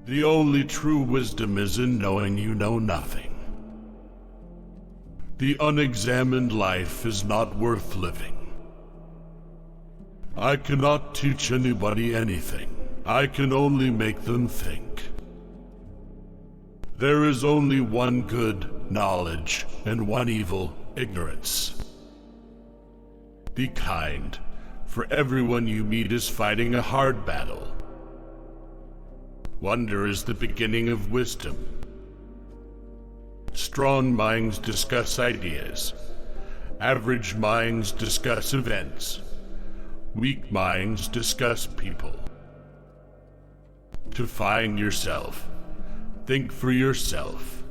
The only true wisdom is in knowing you know nothing. The unexamined life is not worth living. I cannot teach anybody anything. I can only make them think. There is only one good, knowledge, and one evil, ignorance. Be kind, for everyone you meet is fighting a hard battle. Wonder is the beginning of wisdom. Strong minds discuss ideas. Average minds discuss events. Weak minds discuss people. To find yourself, think for yourself.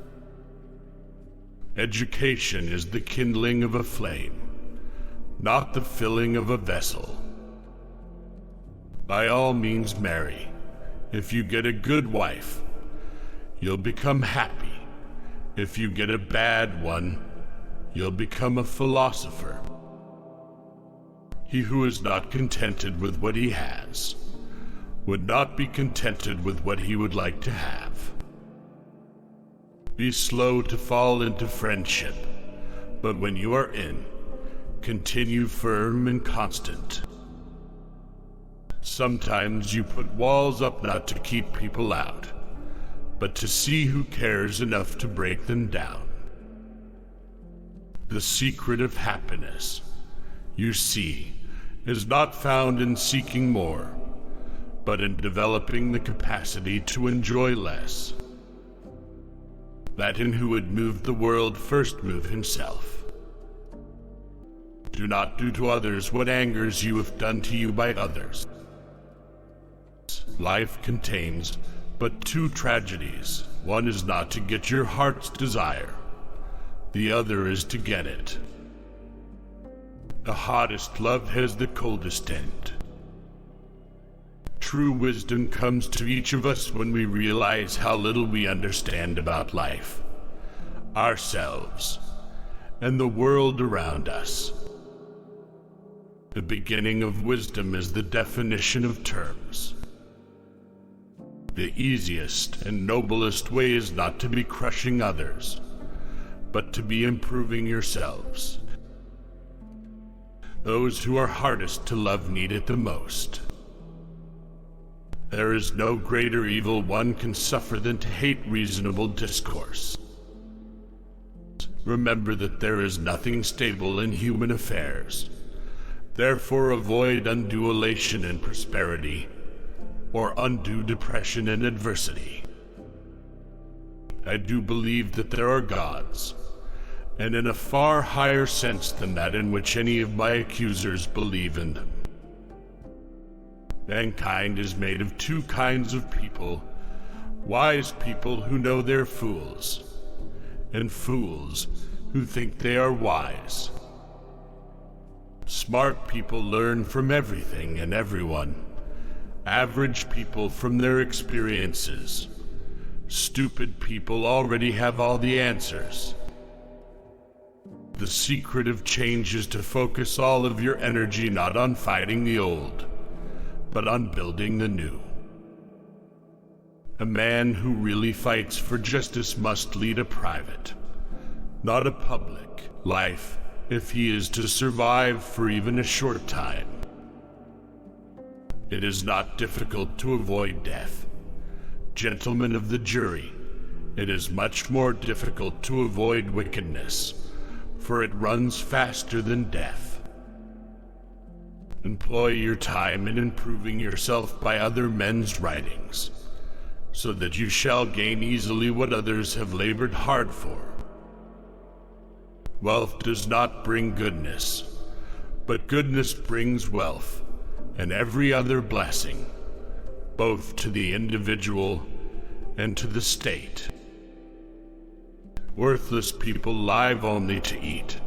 Education is the kindling of a flame, not the filling of a vessel. By all means marry. If you get a good wife, you'll become happy. If you get a bad one, you'll become a philosopher. He who is not contented with what he has would not be contented with what he would like to have. Be slow to fall into friendship, but when you are in, continue firm and constant. Sometimes you put walls up not to keep people out, but to see who cares enough to break them down. The secret of happiness, you see, is not found in seeking more, but in developing the capacity to enjoy less. That in who would move the world first move himself. Do not do to others what angers you if done to you by others. Life contains but two tragedies. One is not to get your heart's desire. The other is to get it. The hottest love has the coldest end. True wisdom comes to each of us when we realize how little we understand about life, ourselves, and the world around us. The beginning of wisdom is the definition of terms. The easiest and noblest way is not to be crushing others, but to be improving yourselves. Those who are hardest to love need it the most. There is no greater evil one can suffer than to hate reasonable discourse. Remember that there is nothing stable in human affairs. Therefore avoid undue elation in prosperity, or undue depression in adversity. I do believe that there are gods, and in a far higher sense than that in which any of my accusers believe in them. Mankind is made of two kinds of people: wise people who know they're fools, and fools who think they are wise. Smart people learn from everything and everyone. Average people from their experiences. Stupid people already have all the answers. The secret of change is to focus all of your energy not on fighting the old, but on building the new. A man who really fights for justice must lead a private, not a public, life if he is to survive for even a short time. It is not difficult to avoid death. Gentlemen of the jury, it is much more difficult to avoid wickedness, for it runs faster than death. Employ your time in improving yourself by other men's writings, so that you shall gain easily what others have labored hard for. Wealth does not bring goodness, but goodness brings wealth, and every other blessing, both to the individual and to the state. Worthless people live only to eat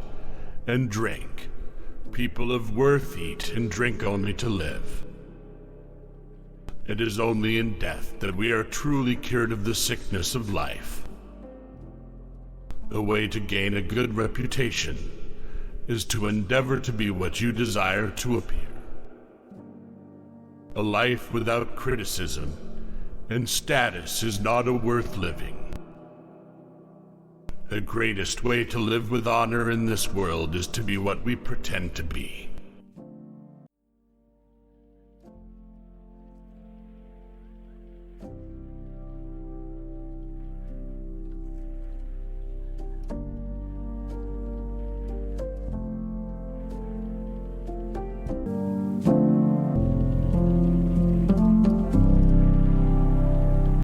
and drink. People of worth eat and drink only to live. It is only in death that we are truly cured of the sickness of life. The way to gain a good reputation is to endeavor to be what you desire to appear. A life without criticism and status is not a worth living. The greatest way to live with honor in this world is to be what we pretend to be.